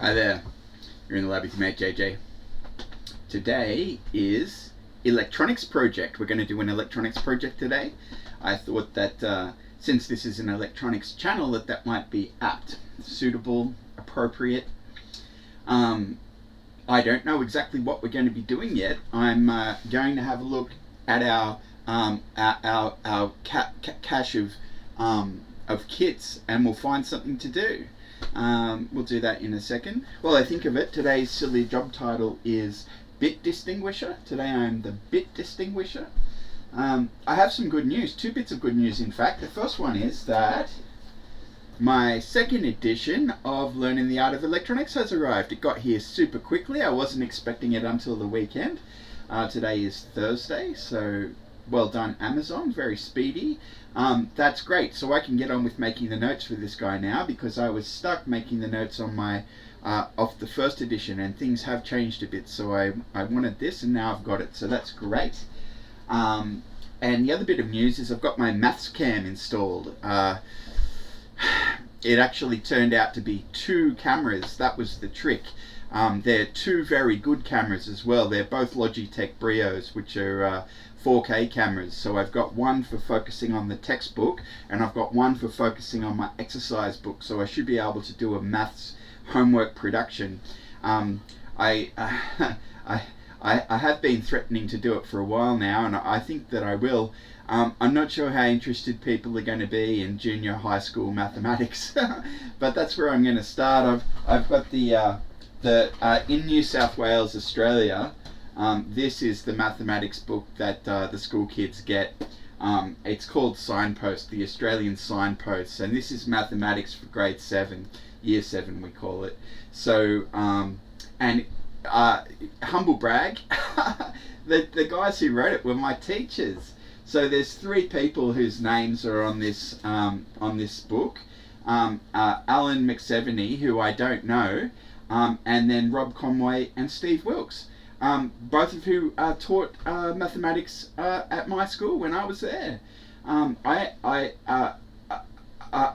Hi there, you're in the lab with your mate JJ. Today is electronics project. We're going to do an electronics project today. I thought that since this is an electronics channel that might be apt, suitable, appropriate. I don't know exactly what we're going to be doing yet. I'm going to have a look at our cache of kits, and we'll find something to do. We'll do that in a second. Well, I think of it, today's silly job title is Bit Distinguisher. Today I'm the Bit Distinguisher. I have some good news, 2 bits of good news in fact. The first one is that my second edition of Learning the Art of Electronics has arrived. It got here super quickly. I wasn't expecting it until the weekend. Today is Thursday, so well done Amazon, very speedy. That's great, so I can get on with making the notes for this guy now, because I was stuck making the notes on my off the first edition, and things have changed a bit, so I wanted this and now I've got it, so that's great. And the other bit of news is I've got my Maths Cam installed. It actually turned out to be 2 cameras. That was the trick. They're 2 very good cameras as well. They're both Logitech Brios, which are 4K cameras. So I've got one for focusing on the textbook, and I've got one for focusing on my exercise book. So I should be able to do a maths homework production. I have been threatening to do it for a while now, and I think that I will. I'm not sure how interested people are going to be in junior high school mathematics, but that's where I'm going to start. I've got the in New South Wales, Australia. This is the mathematics book that the school kids get. It's called Signpost, the Australian Signpost, and this is mathematics for grade 7, year 7 we call it. So, and humble brag, the guys who wrote it were my teachers. So there's 3 people whose names are on this book. Alan McSeveny, who I don't know, and then Rob Conway and Steve Wilkes, both of who taught mathematics at my school when I was there. I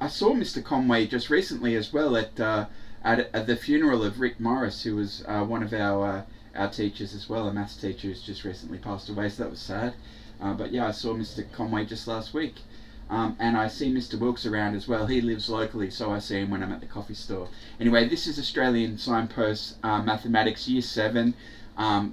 saw Mr. Conway just recently as well at the funeral of Rick Morris, who was one of our teachers as well, a maths teacher who's just recently passed away, so that was sad. But yeah, I saw Mr. Conway just last week. And I see Mr. Wilkes around as well. He lives locally, so I see him when I'm at the coffee store. Anyway, this is Australian Signpost Mathematics Year 7.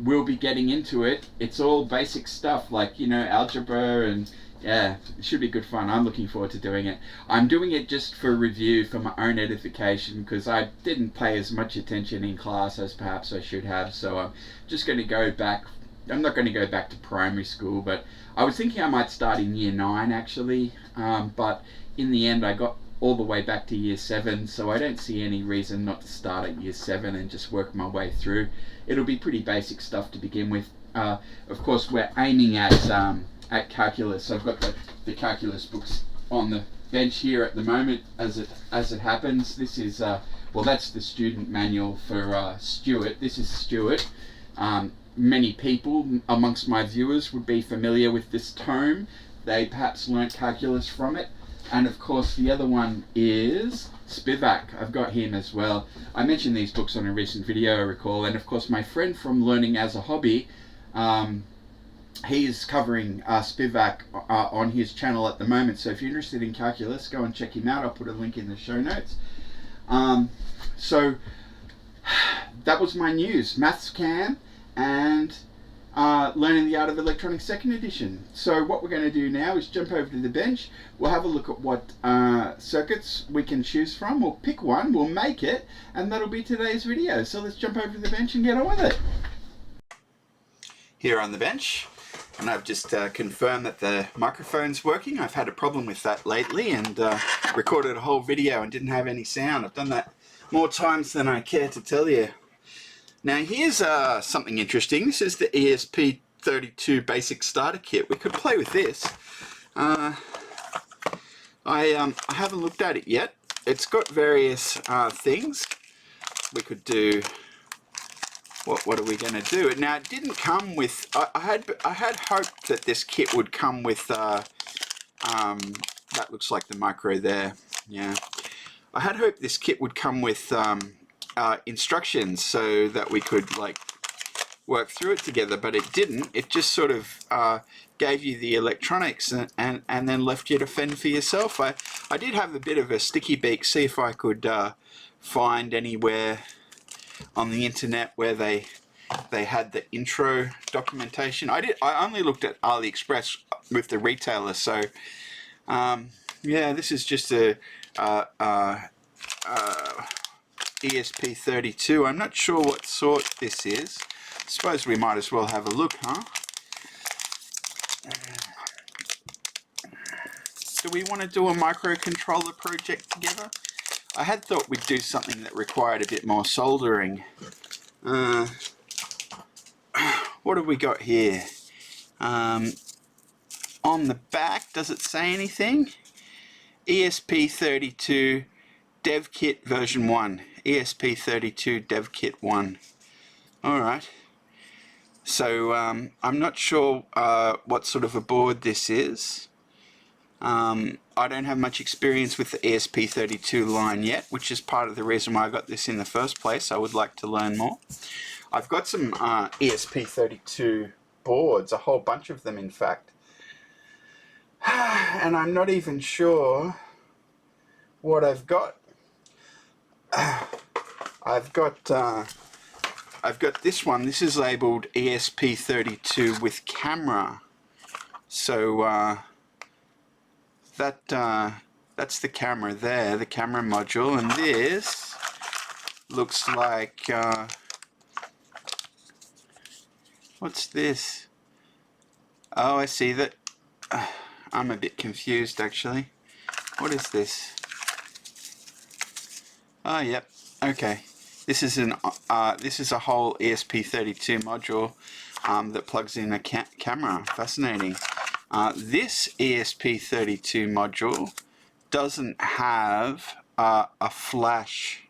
We'll be getting into it. It's all basic stuff like, algebra, and yeah, it should be good fun. I'm looking forward to doing it. I'm doing it just for review, for my own edification, because I didn't pay as much attention in class as perhaps I should have, so I'm just going to go back. I'm not going to go back to primary school, but I was thinking I might start in year 9 actually, but in the end I got all the way back to year 7, so I don't see any reason not to start at year 7 and just work my way through. It'll be pretty basic stuff to begin with. Of course, we're aiming at calculus. I've got the calculus books on the bench here at the moment as it happens. This is well, that's the student manual for Stuart. This is Stuart. Many people amongst my viewers would be familiar with this tome. They perhaps learnt calculus from it. And of course the other one is Spivak. I've got him as well. I mentioned these books on a recent video, I recall, and of course my friend from Learning as a Hobby, he's covering Spivak on his channel at the moment, so if you're interested in calculus, go and check him out. I'll put a link in the show notes. So that was my news. Maths Cam and Learning the Art of Electronics 2nd edition. So what we're going to do now is jump over to the bench. We'll have a look at what circuits we can choose from. We'll pick one, we'll make it, and that'll be today's video. So let's jump over to the bench and get on with it. Here on the bench, and I've just confirmed that the microphone's working. I've had a problem with that lately, and recorded a whole video and didn't have any sound. I've done that more times than I care to tell you. Now here's something interesting. This is the ESP32 basic starter kit. We could play with this. I haven't looked at it yet. It's got various things. We could do. What are we going to do? Now it didn't come with. I had hoped that this kit would come with. That looks like the micro there. Yeah. I had hoped this kit would come with instructions so that we could like work through it together, but it didn't. It just sort of gave you the electronics and then left you to fend for yourself. I did have a bit of a sticky beak, see if I could find anywhere on the internet where they had the intro documentation. I only looked at AliExpress with the retailer, so yeah, this is just a ESP32. I'm not sure what sort this is. Suppose we might as well have a look, huh? Do we want to do a microcontroller project together? I had thought we'd do something that required a bit more soldering. What have we got here? On the back, does it say anything? ESP32 Dev Kit version 1. ESP32 Dev Kit 1. Alright. So I'm not sure what sort of a board this is. I don't have much experience with the ESP32 line yet, which is part of the reason why I got this in the first place. I would like to learn more. I've got some ESP32 boards, a whole bunch of them in fact. And I'm not even sure what I've got. I've got this one. This is labeled ESP32 with camera. So that's the camera there, the camera module, and this looks like what's this? Oh, I see that. I'm a bit confused actually. What is this? Oh, yep. Okay. This is a whole ESP32 module that plugs in a camera. Fascinating. This ESP32 module doesn't have a flash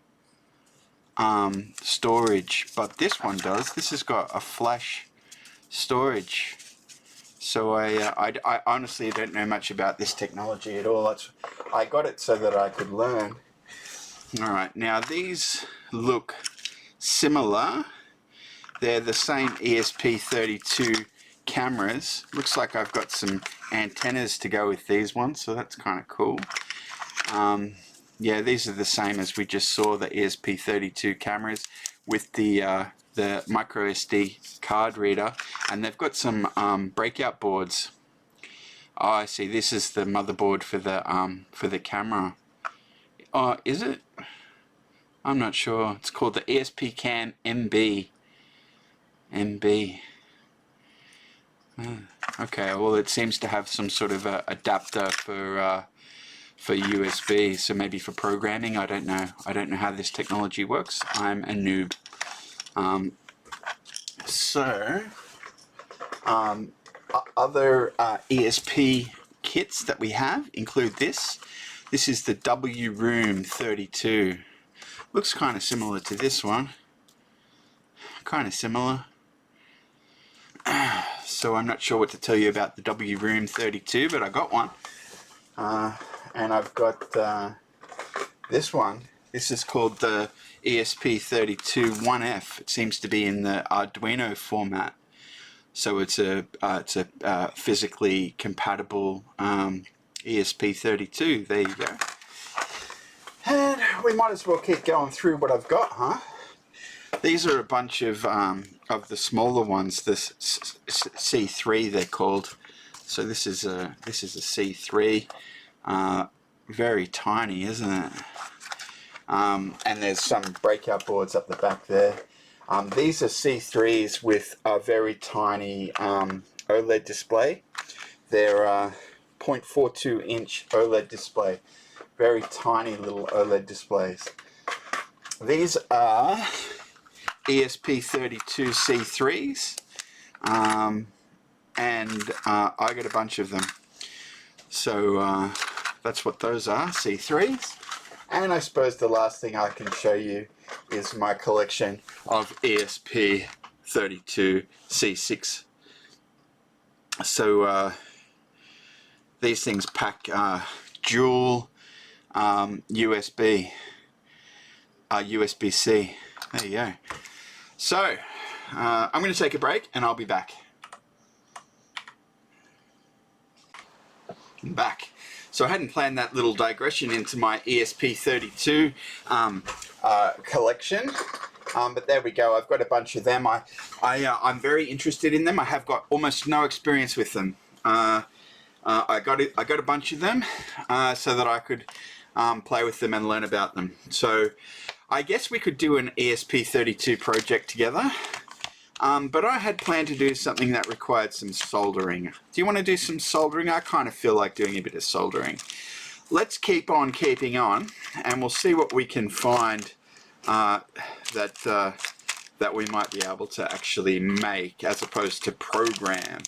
storage, but this one does. This has got a flash storage. So I honestly don't know much about this technology at all. I got it so that I could learn. Alright, now these look similar. They're the same ESP32 cameras. Looks like I've got some antennas to go with these ones, so that's kind of cool. Yeah, these are the same as we just saw, the ESP32 cameras with the micro SD card reader, and they've got some breakout boards. Oh, I see. This is the motherboard for the camera. Oh, is it? I'm not sure. It's called the ESP CAM MB. Okay, well it seems to have some sort of a adapter for USB, so maybe for programming. I don't know. I don't know how this technology works. I'm a noob. Other ESP kits that we have include this. This is the WRoom 32. Looks kind of similar to this one. Kind of similar. So I'm not sure what to tell you about the WRoom 32, but I got one. And I've got this one. This is called the ESP32 1F. It seems to be in the Arduino format. So it's a physically compatible ESP32. There you go. And we might as well keep going through what I've got, huh? These are a bunch of the smaller ones. This C3 they're called. So this is a C3. Very tiny, isn't it? And there's some breakout boards up the back there. These are C3s with a very tiny OLED display. They're 0.42 inch OLED display. Very tiny little OLED displays. These are ESP32 C3s, and I got a bunch of them. So that's what those are, C3s. And I suppose the last thing I can show you is my collection of ESP32 C6. So these things pack dual USB. USB-C. There you go. So, I'm going to take a break and I'll be back. I'm back. So I hadn't planned that little digression into my ESP32 collection. But there we go. I've got a bunch of them. I'm very interested in them. I have got almost no experience with them. I got a bunch of them so that I could play with them and learn about them. So I guess we could do an ESP32 project together. But I had planned to do something that required some soldering. Do you want to do some soldering? I kind of feel like doing a bit of soldering. Let's keep on keeping on, and we'll see what we can find that we might be able to actually make, as opposed to program.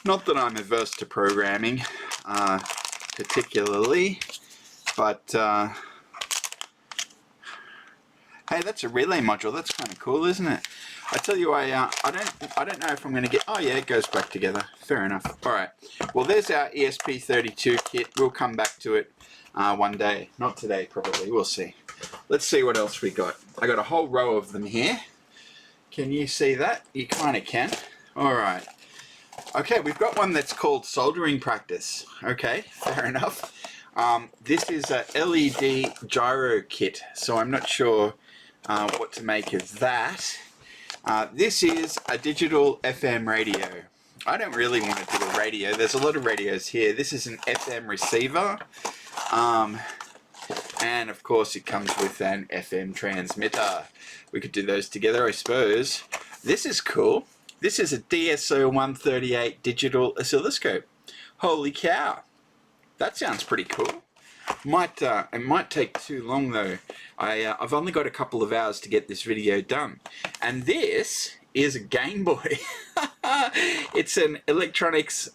Not that I'm averse to programming, particularly, but hey, that's a relay module. That's kind of cool, isn't it? I tell you, I don't know if I'm going to get. Oh yeah, it goes back together. Fair enough. All right. Well, there's our ESP32 kit. We'll come back to it one day. Not today, probably. We'll see. Let's see what else we got. I got a whole row of them here. Can you see that? You kind of can. All right. Okay, we've got one that's called soldering practice. Okay, fair enough. This is a LED gyro kit, so I'm not sure what to make of that. This is a digital FM radio. I don't really want to do a radio. There's a lot of radios here. This is an FM receiver. And of course it comes with an FM transmitter. We could do those together, I suppose. This is cool. This is a DSO-138 digital oscilloscope. Holy cow. That sounds pretty cool. It might take too long though. I've only got a couple of hours to get this video done. And this is a Game Boy. It's an electronics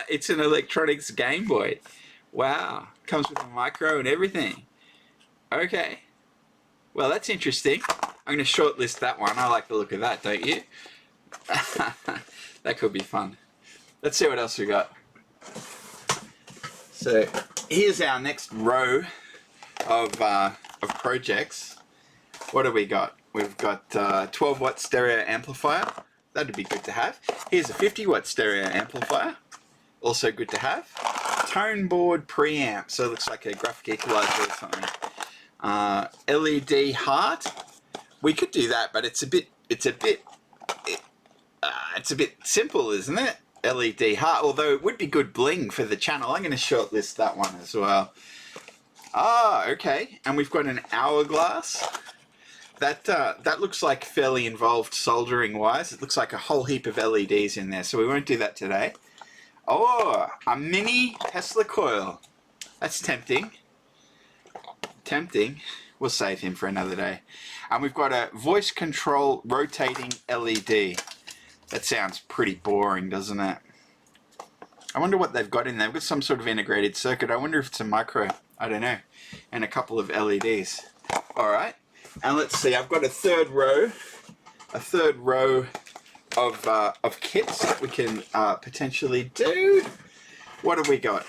it's an electronics Game Boy. Wow. Comes with a micro and everything. Okay. Well, that's interesting. I'm going to shortlist that one. I like the look of that, don't you? That could be fun. Let's see what else we got. So here's our next row of projects. What have we got? We've got 12 watt stereo amplifier. That'd be good to have. Here's a 50 watt stereo amplifier. Also good to have. Tone board preamp. So it looks like a graphic equalizer or something. LED heart. We could do that, but it's a bit simple, isn't it? LED heart, although it would be good bling for the channel. I'm going to shortlist that one as well. Ah, okay. And we've got an hourglass. That looks like fairly involved soldering wise. It looks like a whole heap of LEDs in there, so we won't do that today. Oh, a mini Tesla coil. That's tempting. Tempting. We'll save him for another day. And we've got a voice control rotating LED. That sounds pretty boring, doesn't it? I wonder what they've got in there. They've got some sort of integrated circuit. I wonder if it's a micro. I don't know. And a couple of LEDs. All right. And let's see. I've got a third row of kits that we can potentially do. What have we got?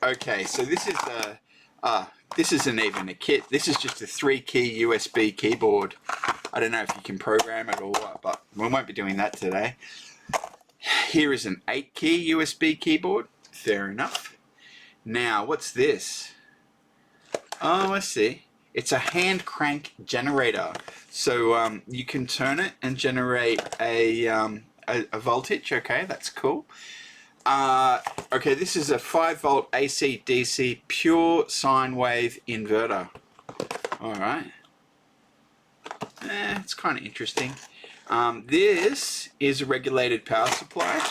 Okay. So this is this isn't even a kit. This is just a 3-key USB keyboard. I don't know if you can program it or what, but we won't be doing that today. Here is an 8-key USB keyboard. Fair enough. Now, what's this? Oh, I see. It's a hand crank generator. So you can turn it and generate a voltage. Okay, that's cool. Okay, this is a 5-volt AC DC pure sine wave inverter. All right. It's kind of interesting. This is a regulated power supply.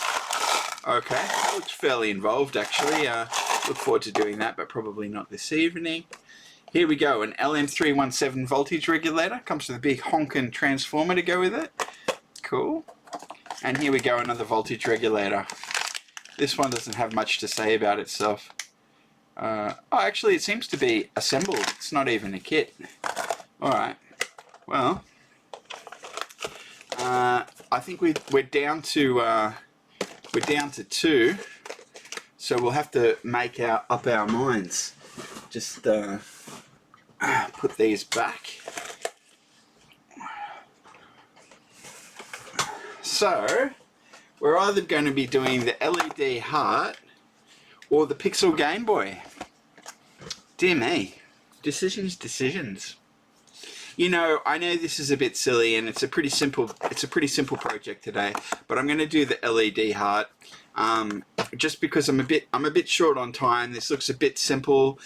Okay, that looks fairly involved actually. Look forward to doing that, but probably not this evening. Here we go, an LM317 voltage regulator. Comes with a big honkin' transformer to go with it. Cool. And here we go, another voltage regulator. This one doesn't have much to say about itself. Oh, actually it seems to be assembled. It's not even a kit. Alright. Well, I think we're down to 2, so we'll have to make up our minds. Just put these back. So we're either going to be doing the LED heart or the Pixel Game Boy. Dear me, decisions. You know, I know this is a bit silly and it's a pretty simple project today, but I'm going to do the LED heart just because I'm a bit short on time. This looks a bit simple,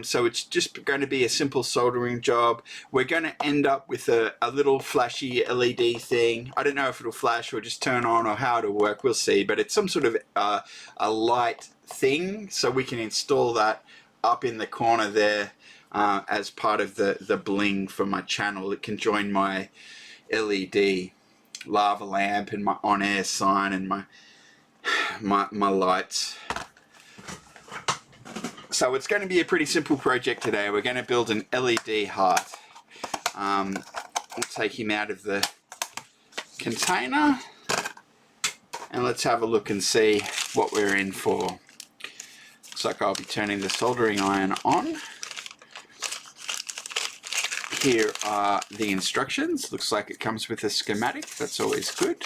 so it's just going to be a simple soldering job. We're going to end up with a little flashy LED thing. I don't know if it'll flash or just turn on or how it'll work, we'll see, but it's some sort of a light thing, so we can install that up in the corner there as part of the bling for my channel. It can join my LED lava lamp and my on-air sign and my lights. So it's going to be a pretty simple project today. We're going to build an LED heart. We'll take him out of the container and let's have a look and see what we're in for. Looks like I'll be turning the soldering iron on. Here are the instructions. Looks like it comes with a schematic. That's always good.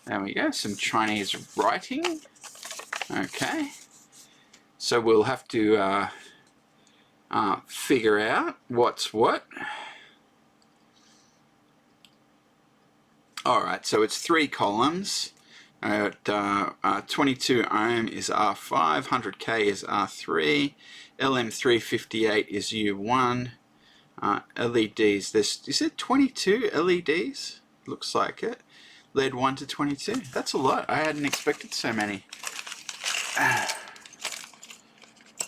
There we go. Some Chinese writing. Okay. So we'll have to figure out what's what. Alright, so it's 3 columns. 22 ohm is R5, 100K is R3, LM358 is U1. LEDs, is it 22 LEDs? Looks like it. LED 1 to 22. That's a lot. I hadn't expected so many.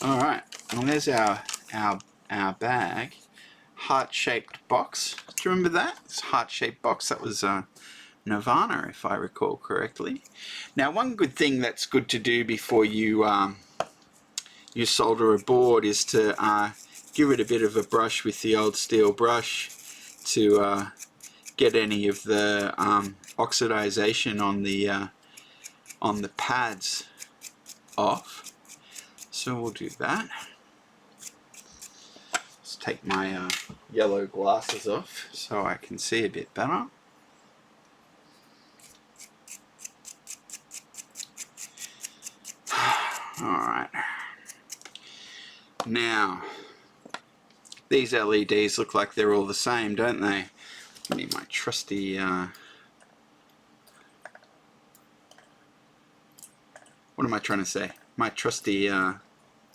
Alright, and there's our bag. Heart-shaped box. Do you remember that? It's a heart-shaped box. That was Nirvana, if I recall correctly. Now, one good thing that's good to do before you you solder a board is to give it a bit of a brush with the old steel brush to get any of the oxidization on the pads off. So we'll do that. Let's take my yellow glasses off so I can see a bit better. Alright. Now, these LEDs look like they're all the same, don't they? Give me my trusty what am I trying to say? My trusty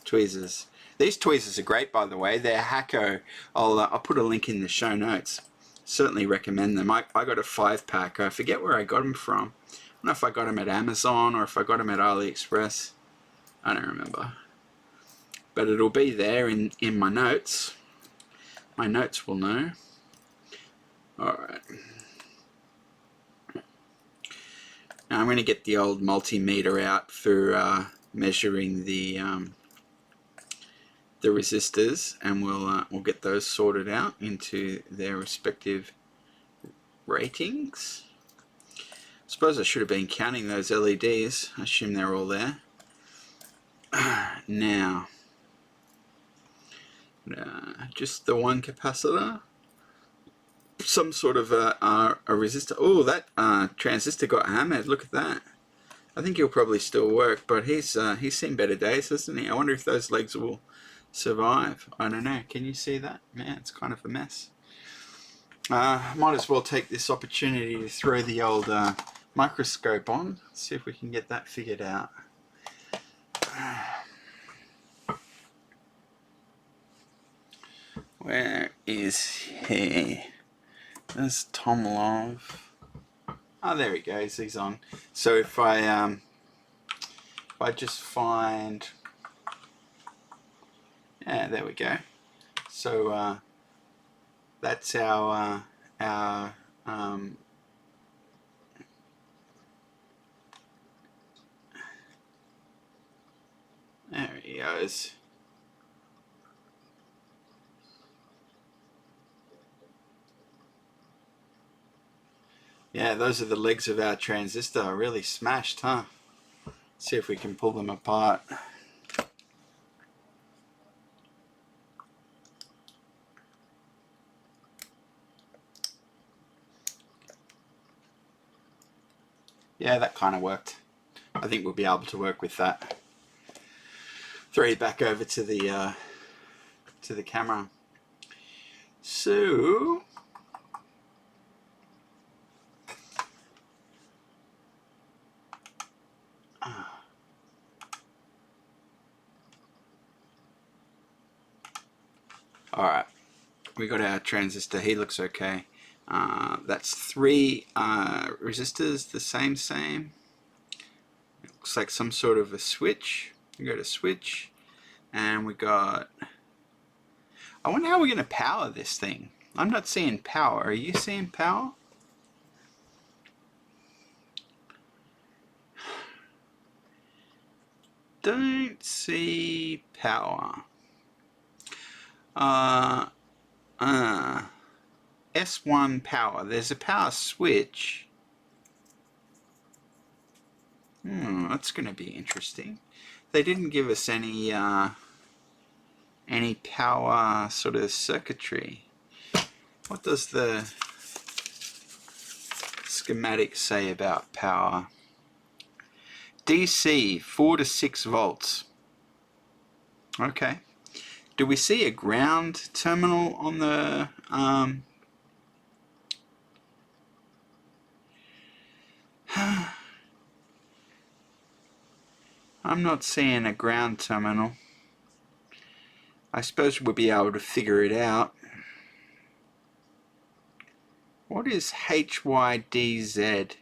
tweezers. These tweezers are great, by the way. They're Hakko. I'll put a link in the show notes. Certainly recommend them. I got a 5-pack. I forget where I got them from. I don't know if I got them at Amazon or if I got them at AliExpress. I don't remember. But it'll be there in my notes. My notes will know. Alright. Now I'm going to get the old multimeter out for measuring the resistors, and we'll get those sorted out into their respective ratings. I suppose I should have been counting those LEDs. I assume they're all there. Now, just the one capacitor, some sort of a resistor. Oh, that transistor got hammered. Look at that. I think he'll probably still work, but he's seen better days, hasn't he? I wonder if those legs will survive. I don't know. Can you see that? Man, it's kind of a mess. Might as well take this opportunity to throw the old microscope on. See if we can get that figured out. Where is he? There's Tom Love. Oh, there he goes. He's on. So if I just find, yeah, there we go. So that's our there he goes. Yeah, those are the legs of our transistor. Really smashed, huh? See if we can pull them apart. Yeah, that kind of worked. I think we'll be able to work with that. Throw you back over to the camera. So all right, we got our transistor. He looks okay. That's 3 resistors, the same. It looks like some sort of a switch. We go to switch, and we got. I wonder how we're going to power this thing. I'm not seeing power. Are you seeing power? Don't see power. S1 power. There's a power switch. That's going to be interesting. They didn't give us any power sort of circuitry. What does the schematic say about power? DC 4 to 6 volts. Okay. Do we see a ground terminal on the I'm not seeing a ground terminal. I suppose we'll be able to figure it out. What is HYDZ?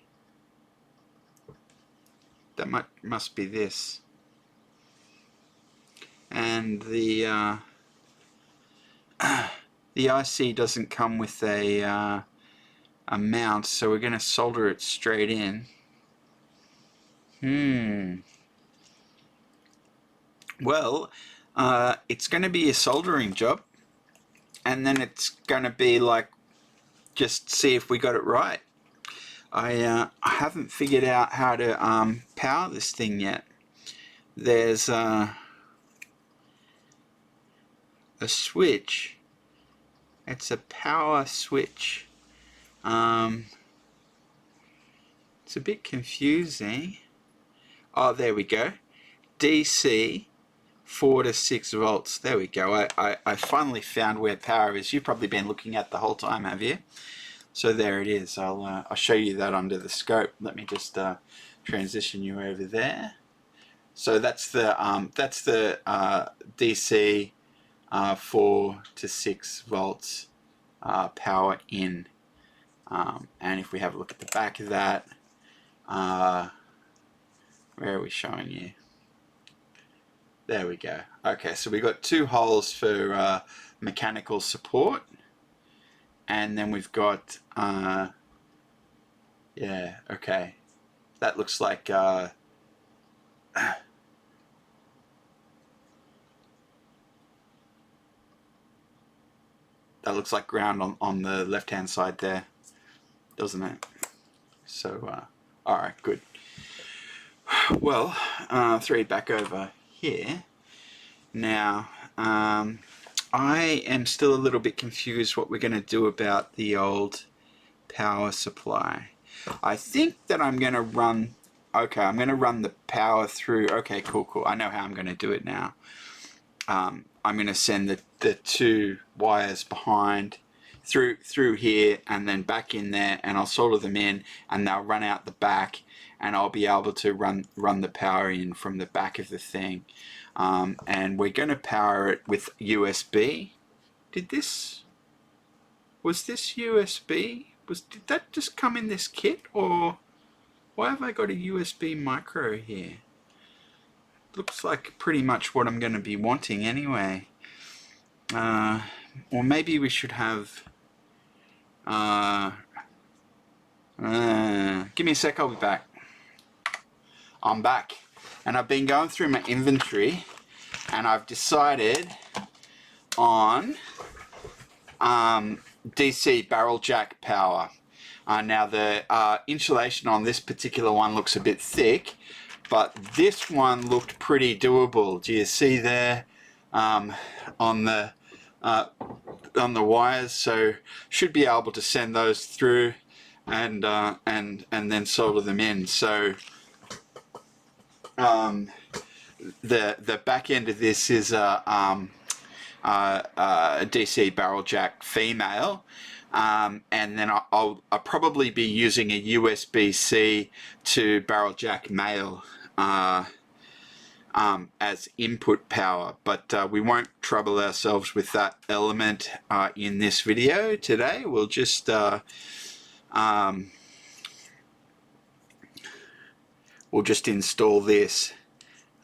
That must be this. And the IC doesn't come with a mount, so we're going to solder it straight in. Well, it's going to be a soldering job, and then it's going to be like, just see if we got it right. I haven't figured out how to power this thing yet. There's a switch. It's a power switch. It's a bit confusing. Oh, there we go. DC 4 to 6 volts. There we go. I finally found where power is. You've probably been looking at the whole time, have you? So there it is. I'll show you that under the scope. Let me just transition you over there. So that's the DC 4 to 6 volts power in. And if we have a look at the back of that, where are we showing you? There we go. Okay, so we got 2 holes for mechanical support, and then we've got yeah, okay, that looks like that looks like ground on the left hand side there, doesn't it? So alright, good. Well, throw you back over here. Now, I am still a little bit confused what we're going to do about the old power supply. I think that I'm going to run, okay, I'm going to run the power through, okay, cool. I know how I'm going to do it now. I'm going to send the 2 wires behind through here and then back in there, and I'll solder them in, and they'll run out the back, and I'll be able to run the power in from the back of the thing. And we're going to power it with USB. Was this USB? Did that just come in this kit, or why have I got a USB micro here? Looks like pretty much what I'm going to be wanting anyway. Or maybe we should have give me a sec, I'll be back. I'm back, and I've been going through my inventory, and I've decided on DC barrel jack power. Now the insulation on this particular one looks a bit thick, but this one looked pretty doable. Do you see there on the wires? So should be able to send those through. and then solder them in. So the back end of this is a DC barrel jack female, and then I'll probably be using a USB-C to barrel jack male as input power, but we won't trouble ourselves with that element in this video today. We'll just install this.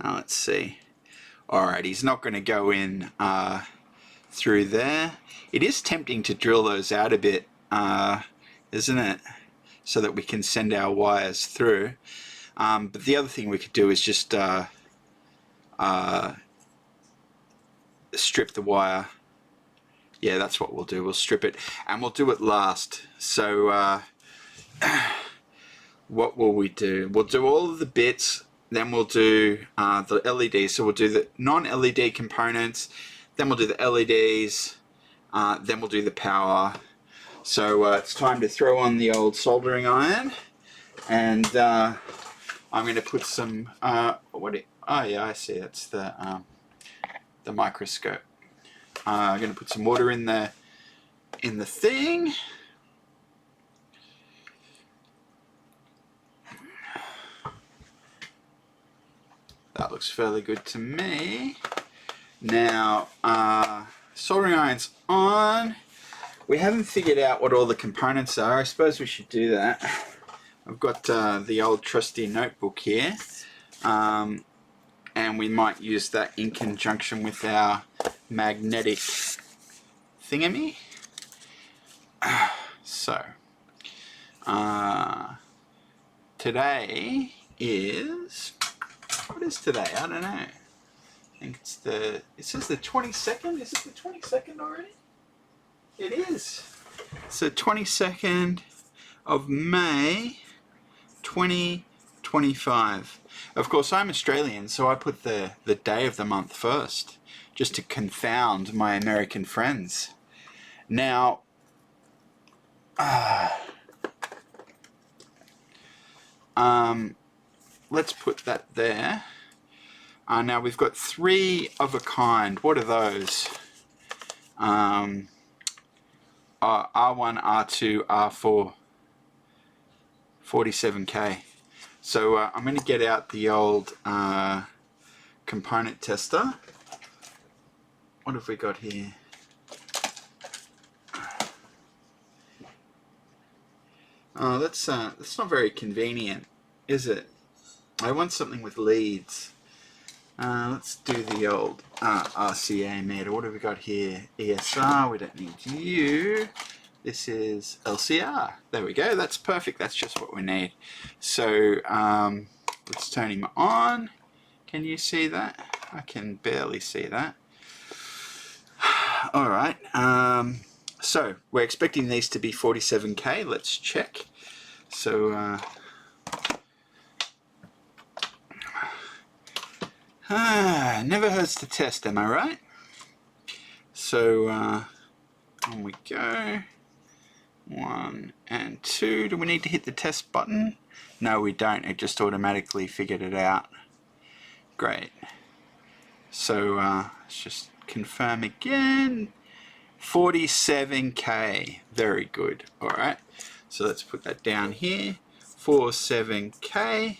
Let's see. Alright, he's not going to go in through there. It is tempting to drill those out a bit, isn't it? So that we can send our wires through. But the other thing we could do is just strip the wire. Yeah, that's what we'll do. We'll strip it, and we'll do it last. So what will we do? We'll do all of the bits, then we'll do the LEDs. So we'll do the non-LED components, then we'll do the LEDs, then we'll do the power. So it's time to throw on the old soldering iron, and I'm going to put some oh yeah, I see, it's the microscope. I'm going to put some water in the thing. That looks fairly good to me. Now, soldering iron's on. We haven't figured out what all the components are. I suppose we should do that. I've got the old trusty notebook here, and we might use that in conjunction with our magnetic thingamy. So, today is... What is today? I don't know. I think it's it says the 22nd. Is it the 22nd already? It is. It's the 22nd of May 2025. Of course, I'm Australian, so I put the day of the month first, just to confound my American friends. Now, let's put that there. Now we've got 3 of a kind. What are those? R1, R2, R4. 47K. So I'm going to get out the old component tester. What have we got here? Oh, that's not very convenient, is it? I want something with leads. Let's do the old RCA meter. What have we got here? ESR, we don't need you. This is LCR. There we go, that's perfect. That's just what we need. So let's turn him on. Can you see that? I can barely see that. Alright, so we're expecting these to be 47K. Let's check. So never hurts to test, am I right? So on we go. 1 and 2. Do we need to hit the test button? No, we don't. It just automatically figured it out. Great. So let's just confirm again. 47K. Very good. Alright. So let's put that down here. 47K.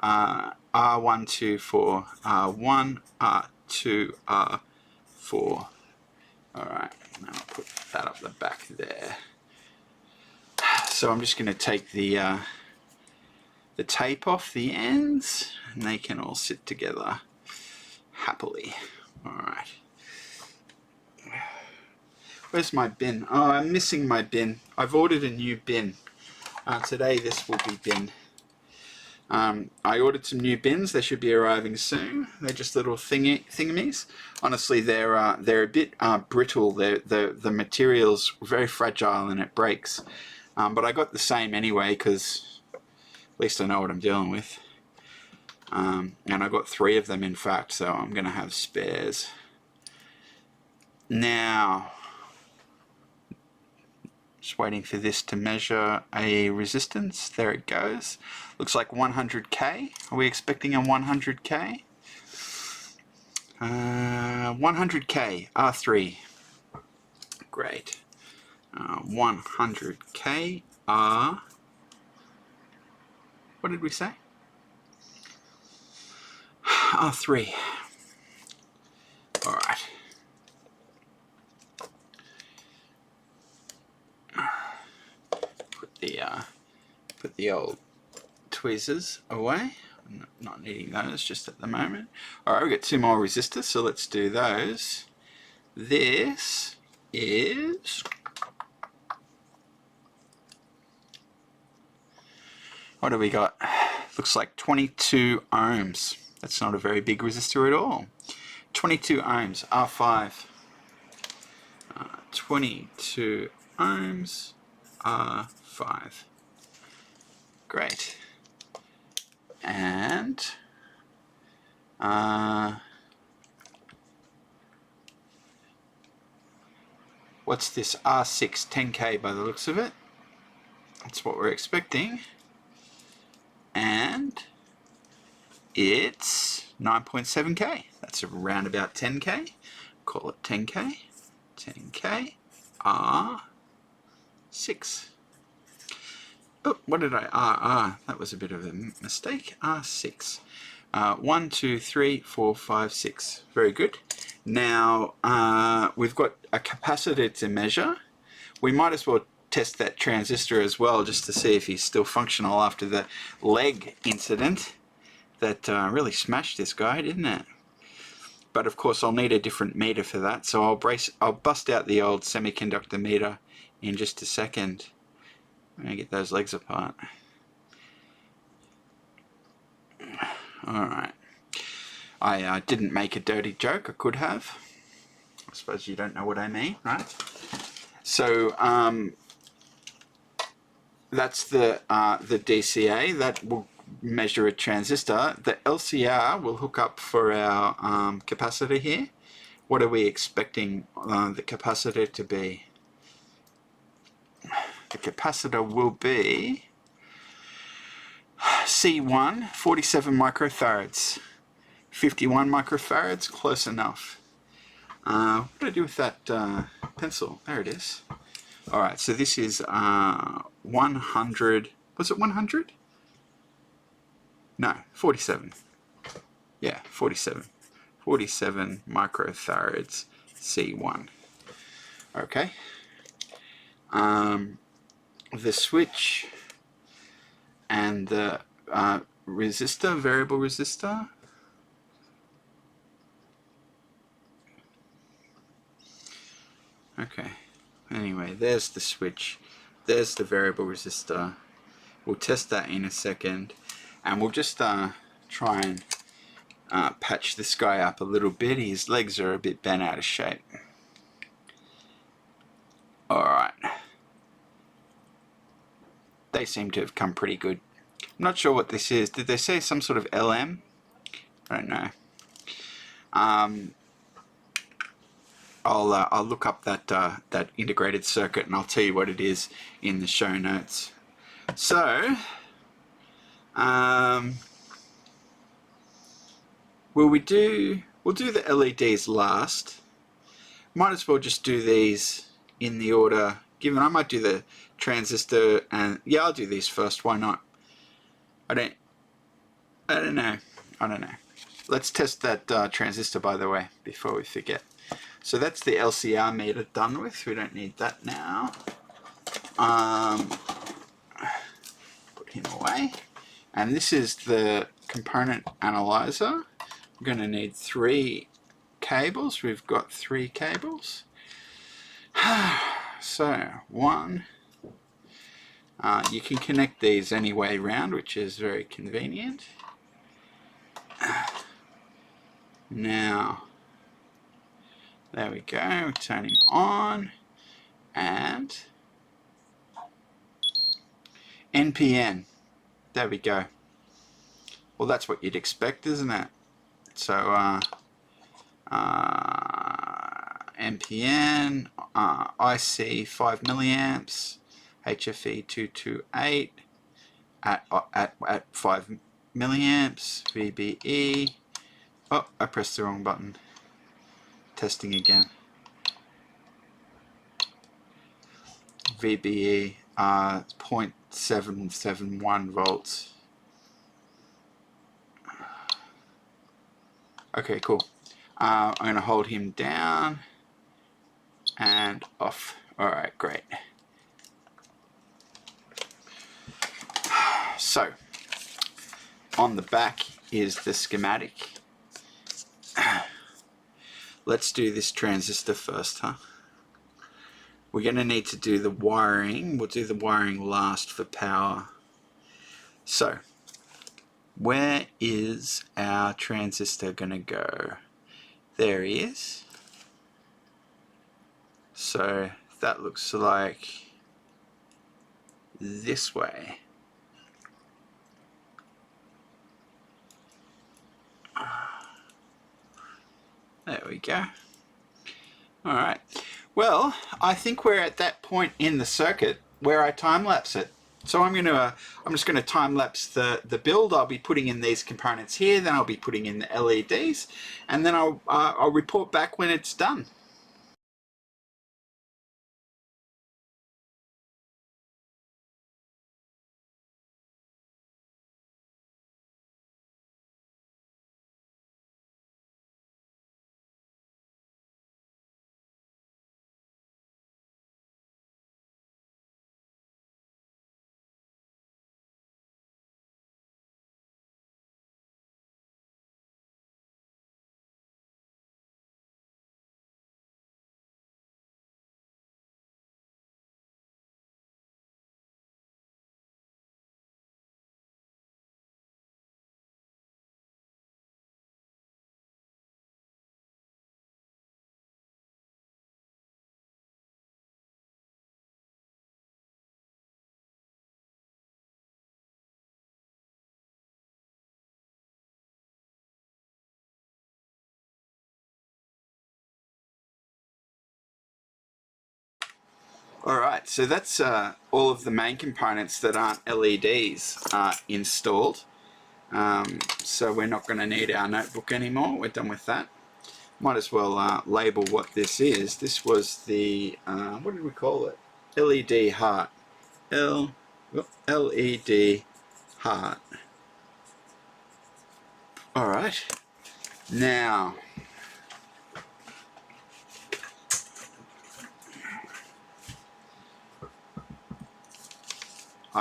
R124, R1, R2, R4. Alright, now I'll put that up the back there. So I'm just going to take the tape off the ends, and they can all sit together happily. Alright. Where's my bin? Oh, I'm missing my bin. I've ordered a new bin. Today this will be bin. I ordered some new bins. They should be arriving soon. They're just little thingamies. Honestly, they're a bit brittle. The material's very fragile and it breaks. But I got the same anyway because at least I know what I'm dealing with. And I got 3 of them in fact, so I'm going to have spares. Now, Just waiting for this to measure a resistance. There it goes. Looks like 100k. Are we expecting a 100k? 100k R3. Great. 100k R. What did we say? R3. All right. Put the old tweezers away. I'm not needing those just at the moment. Alright, we've got 2 more resistors, so let's do those. This is... what do we got? Looks like 22 ohms. That's not a very big resistor at all. 22 ohms, R5. 22 ohms, R5. Great. And what's this? R6, 10k by the looks of it. That's what we're expecting. And it's 9.7k. That's around about 10k. Call it 10k. 10k. R6. Oh, what did I... that was a bit of a mistake. R6. 1, 2, 3, 4, 5, 6. Very good. Now, we've got a capacitor to measure. We might as well test that transistor as well, just to see if he's still functional after the leg incident that really smashed this guy, didn't it? But of course, I'll need a different meter for that, so I'll bust out the old semiconductor meter in just a second. I'm going to get those legs apart. Alright. I didn't make a dirty joke. I could have. I suppose you don't know what I mean, right? So, that's the DCA. That will measure a transistor. The LCR will hook up for our capacitor here. What are we expecting the capacitor to be? The capacitor will be C1, 47 microfarads. 51 microfarads, close enough. What did I do with that pencil? There it is. Alright, so this is 100, was it 100? No, 47. Yeah, 47. 47 microfarads C1. Okay. The switch and the resistor, variable resistor. Okay, anyway, there's the switch, there's the variable resistor. We'll test that in a second, and we'll just try and patch this guy up a little bit. His legs are a bit bent out of shape. Alright. They seem to have come pretty good. I'm not sure what this is. Did they say some sort of LM? I don't know. I'll look up that integrated circuit and I'll tell you what it is in the show notes. So, we'll do the LEDs last. Might as well just do these in the order given. I might do the transistor and yeah, I'll do these first. Why not? I don't know. Let's test that transistor, by the way, before we forget. So that's the LCR meter done with. We don't need that now. Put him away. And this is the component analyzer. We're going to need 3 cables. We've got 3 cables. So, 1. You can connect these any way round, which is very convenient. Now, there we go. Turn him on. And NPN. There we go. Well, that's what you'd expect, isn't it? So, NPN, IC 5 milliamps. HFE 228 at 5 milliamps. VBE. Oh, I pressed the wrong button. Testing again. VBE 0.771 volts. Okay, cool. I'm going to hold him down and off. Alright, great. So, on the back is the schematic. Let's do this transistor first, huh? We're going to need to do the wiring. We'll do the wiring last for power. So, where is our transistor going to go? There he is. So, that looks like this way. There we go. Alright. Well, I think we're at that point in the circuit where I time-lapse it. So I'm just going to time-lapse the build. I'll be putting in these components here, then I'll be putting in the LEDs, and then I'll report back when it's done. Alright, so that's all of the main components that aren't LEDs installed. So we're not going to need our notebook anymore. We're done with that. Might as well label what this is. This was the, what did we call it? LED heart. LED heart. Alright. Now,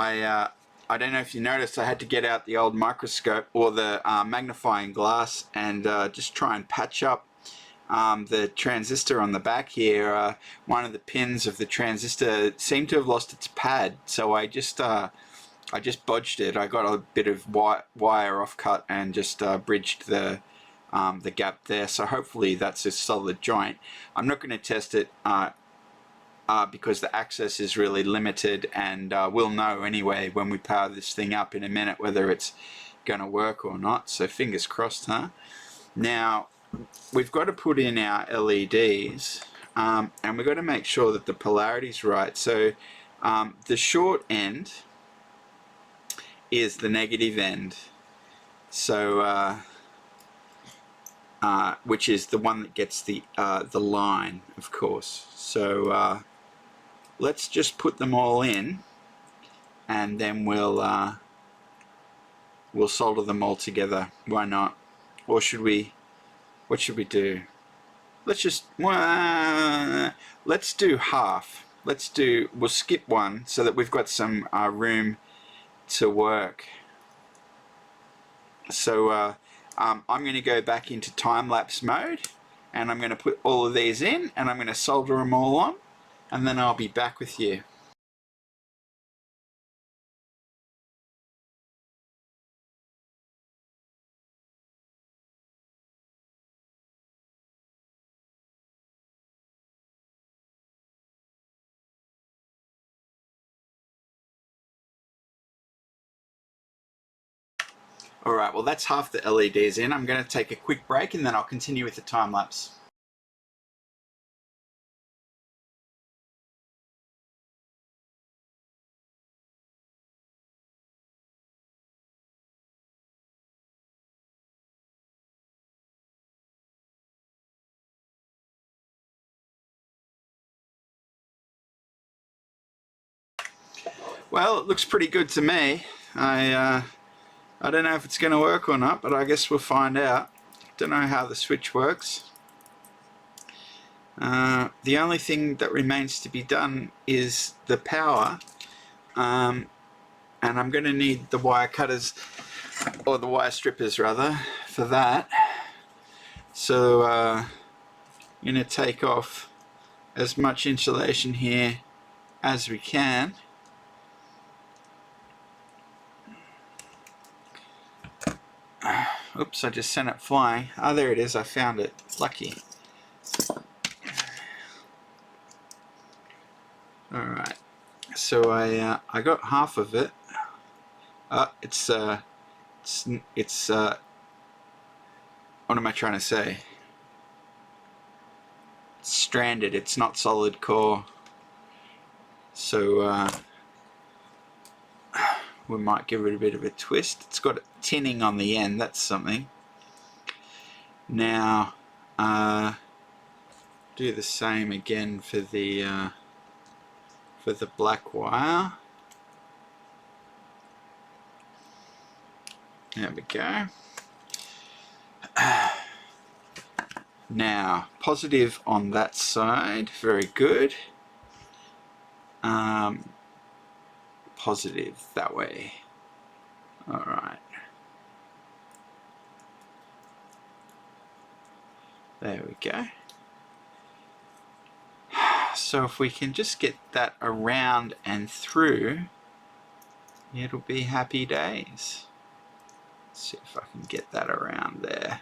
I don't know if you noticed, I had to get out the old microscope or the magnifying glass and just try and patch up the transistor on the back here. One of the pins of the transistor seemed to have lost its pad, so I just bodged it. I got a bit of wire offcut and just bridged the gap there. So hopefully that's a solid joint. I'm not going to test it because the access is really limited, and we'll know anyway when we power this thing up in a minute whether it's going to work or not. So fingers crossed, huh? Now, we've got to put in our LEDs, and we've got to make sure that the polarity's right. So the short end is the negative end, so which is the one that gets the line, of course. So let's just put them all in, and then we'll solder them all together. Why not? Or should we? What should we do? Let's just let's do half. We'll skip one so that we've got some room to work. So I'm going to go back into time-lapse mode, and I'm going to put all of these in, and I'm going to solder them all on, and then I'll be back with you. Alright, well that's half the LEDs in. I'm going to take a quick break and then I'll continue with the time lapse. Well, it looks pretty good to me. I don't know if it's going to work or not, but I guess we'll find out. Don't know how the switch works. The only thing that remains to be done is the power, and I'm going to need the wire cutters, or the wire strippers rather, for that. So I'm going to take off as much insulation here as we can. Oops, I just sent it flying. Oh, there it is, I found it. Lucky. Alright, so I got half of it. It's what am I trying to say? It's stranded, it's not solid core. So we might give it a bit of a twist. It's got tinning on the end, that's something. Now, do the same again for the black wire. There we go. Now, positive on that side, very good. Positive that way. All right. There we go. So if we can just get that around and through, it'll be happy days. Let's see if I can get that around there.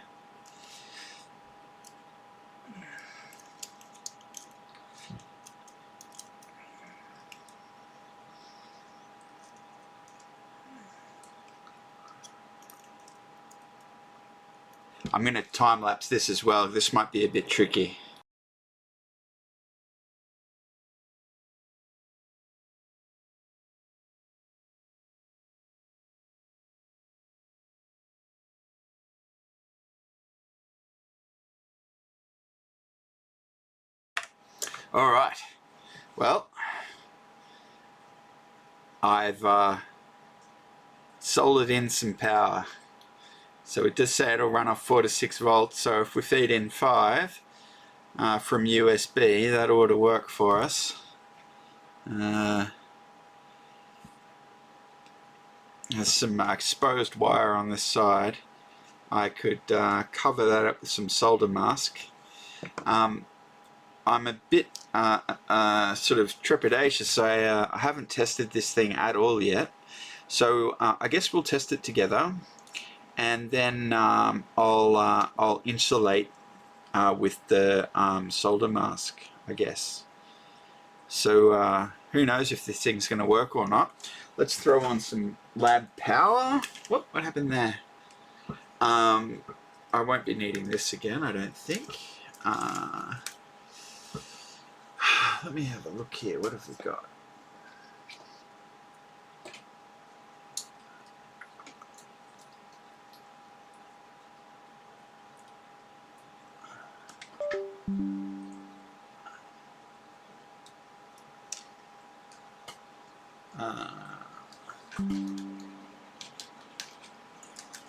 I'm going to time lapse this as well. This might be a bit tricky. All right. Well, I've soldered in some power. So it does say it'll run off 4 to 6 volts. So if we feed in 5 from USB, that ought to work for us. There's some exposed wire on this side. I could cover that up with some solder mask. I'm a bit sort of trepidatious. I haven't tested this thing at all yet. So I guess we'll test it together, and then I'll insulate with the solder mask, I guess. So who knows if this thing's going to work or not. Let's throw on some lab power. What happened there? I won't be needing this again, I don't think. Let me have a look here. What have we got?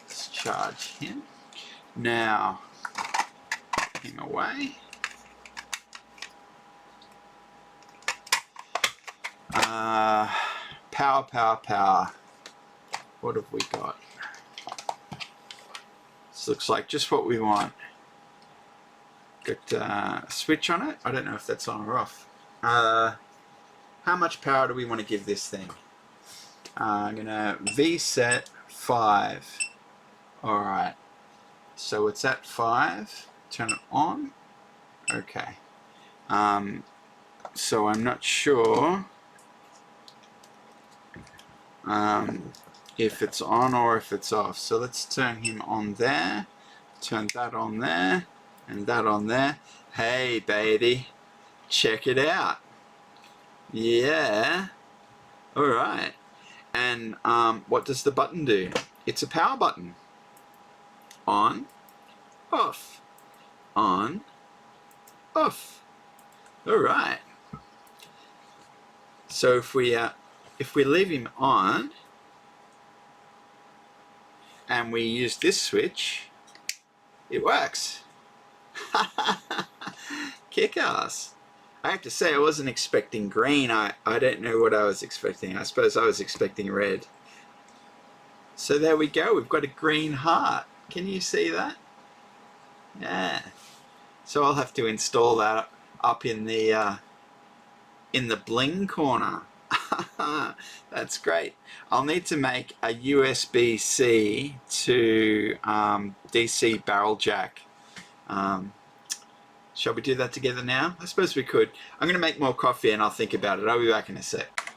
Let's charge him. Now, him away. Power. What have we got? This looks like just what we want. Got a switch on it. I don't know if that's on or off. How much power do we want to give this thing? I'm gonna VSET 5. Alright. So it's at 5. Turn it on. Okay. So I'm not sure if it's on or if it's off. So let's turn him on there. Turn that on there. And that on there. Hey baby, check it out. Yeah. Alright. And what does the button do? It's a power button. On, off. On, off. Alright. So if we if we leave him on and we use this switch, it works. Kick ass. I have to say, I wasn't expecting green. I don't know what I was expecting. I suppose I was expecting red. So there we go. We've got a green heart. Can you see that? Yeah. So I'll have to install that up in the bling corner. That's great. I'll need to make a USB-C to DC barrel jack. Shall we do that together now? I suppose we could. I'm going to make more coffee and I'll think about it. I'll be back in a sec.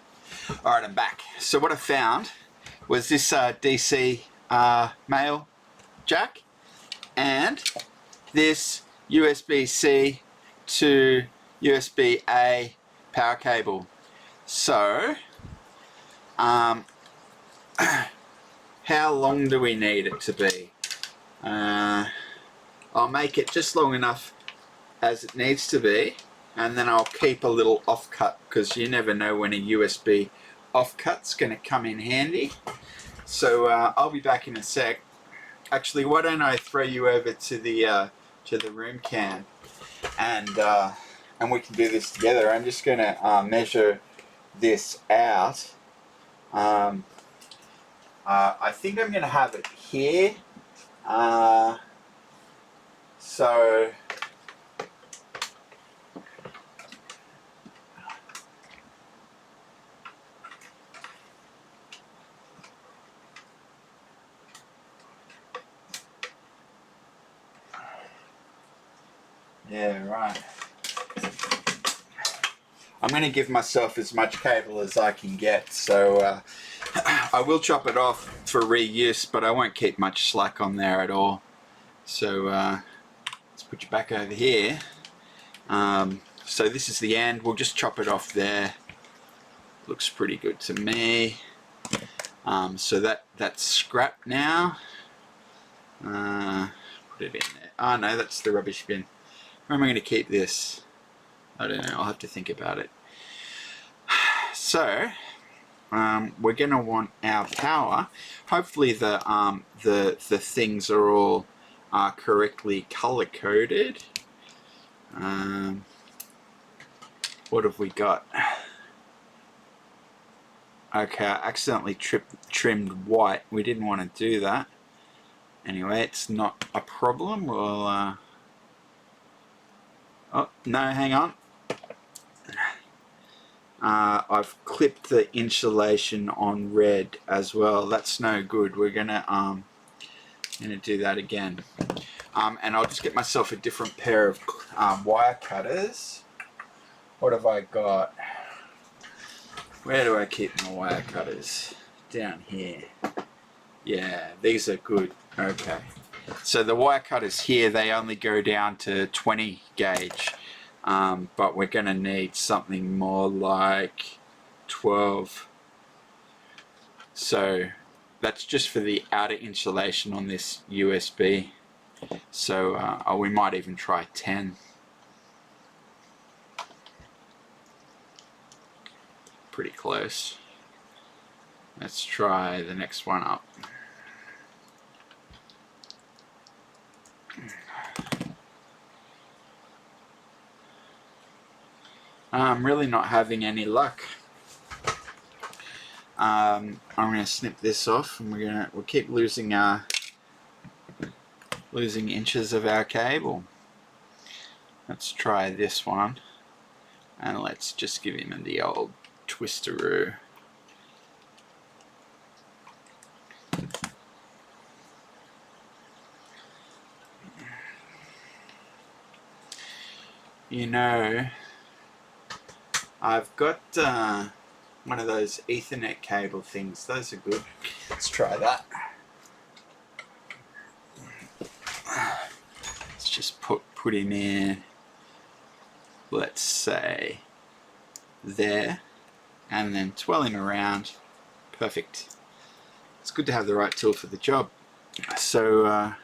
Alright, I'm back. So what I found was this DC male jack and this USB-C to USB-A power cable. So, how long do we need it to be? I'll make it just long enough as it needs to be, and then I'll keep a little offcut because you never know when a USB offcut's going to come in handy. So I'll be back in a sec. Actually, why don't I throw you over to the room can, and we can do this together. I'm just going to measure this out. I think I'm going to have it here. So yeah, right. I'm going to give myself as much cable as I can get, so I will chop it off for reuse, but I won't keep much slack on there at all. So let's put you back over here. So this is the end. We'll just chop it off there. Looks pretty good to me. So that's scrap now. Put it in there. Oh no, that's the rubbish bin. Where am I going to keep this? I don't know. I'll have to think about it. So we're going to want our power. Hopefully the things are all correctly color coded. What have we got? Okay, I accidentally trimmed white. We didn't want to do that. Anyway, it's not a problem. We'll oh no, hang on. I've clipped the insulation on red as well. That's no good. We're gonna do that again. And I'll just get myself a different pair of wire cutters. What have I got? Where do I keep my wire cutters? Down here. Yeah, these are good. Okay. So the wire cutters here, they only go down to 20 gauge. But we're going to need something more like 12. So that's just for the outer insulation on this USB. So we might even try 10. Pretty close. Let's try the next one up. I'm really not having any luck. I'm going to snip this off, and we'll keep losing inches of our cable. Let's try this one, and let's just give him the old twisteroo. You know, I've got one of those Ethernet cable things. Those are good. Let's try that. Let's just put him in, let's say, there, and then twirl him around. Perfect. It's good to have the right tool for the job. So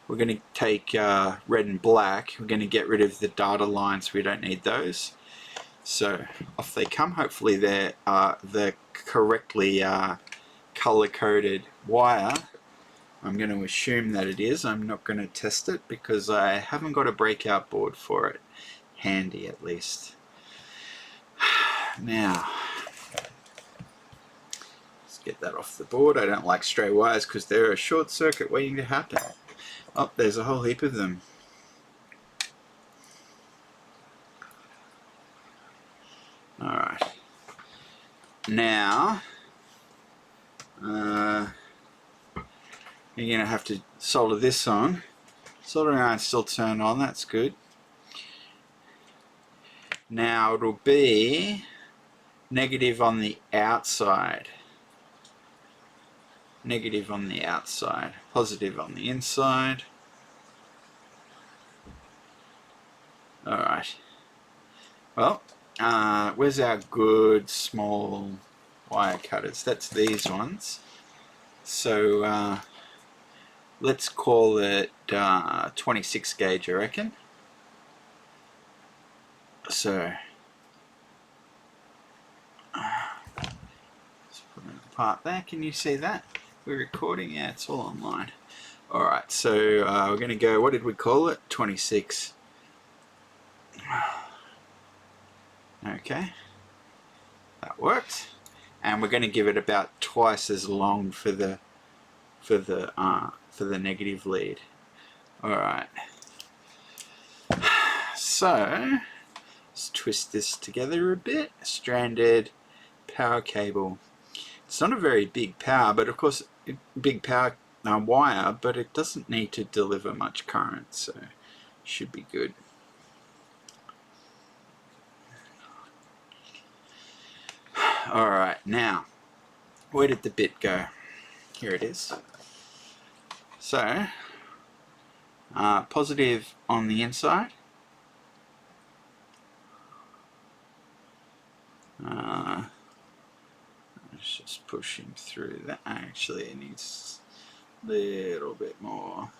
we're going to take red and black. We're going to get rid of the data lines. We don't need those. So off they come. Hopefully they're the correctly color-coded wire. I'm going to assume that it is. I'm not going to test it because I haven't got a breakout board for it handy, at least. Now, let's get that off the board. I don't like stray wires because they're a short circuit waiting to happen. Oh, there's a whole heap of them. Alright. Now, you're going to have to solder this on. Soldering iron's still turned on, that's good. Now it'll be negative on the outside. Negative on the outside. Positive on the inside. Alright. Well, where's our good small wire cutters? That's these ones. So let's call it 26 gauge, I reckon. So let's put it apart there. Can you see that? We're recording? Yeah, it's all online. Alright, so we're going to go, what did we call it? 26. Okay, that worked. And we're going to give it about twice as long for the negative lead. Alright. So let's twist this together a bit. Stranded power cable. It's not a very big power, but of course, big power wire, but it doesn't need to deliver much current, so should be good. Alright, now, where did the bit go? Here it is. So, positive on the inside. Let's just push him through that. Actually, it needs a little bit more.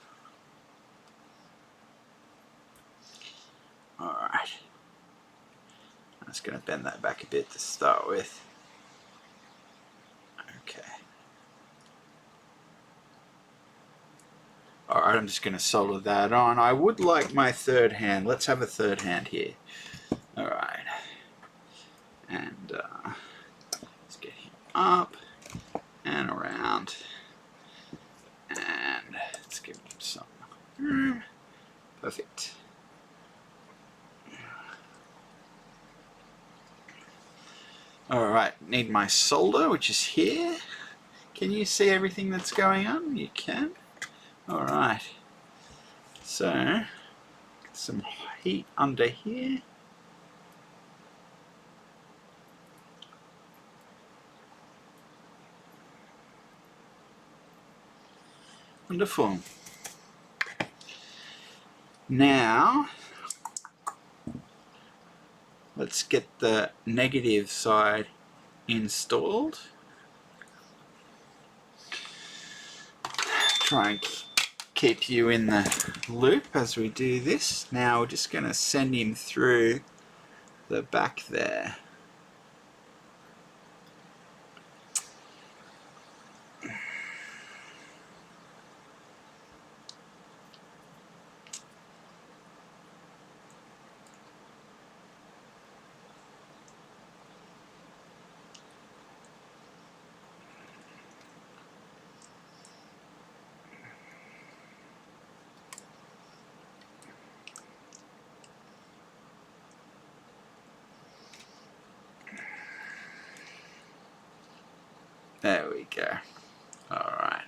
Alright. I'm just going to bend that back a bit to start with. Okay. Alright, I'm just going to solder that on. I would like my third hand. Let's have a third hand here. Alright. And let's get him up and around. And let's give him some room. Perfect. Alright, need my solder, which is here. Can you see everything that's going on? You can. Alright. So, some heat under here. Wonderful. Now, let's get the negative side installed. Try and keep you in the loop as we do this. Now we're just going to send him through the back there. There we go. All right.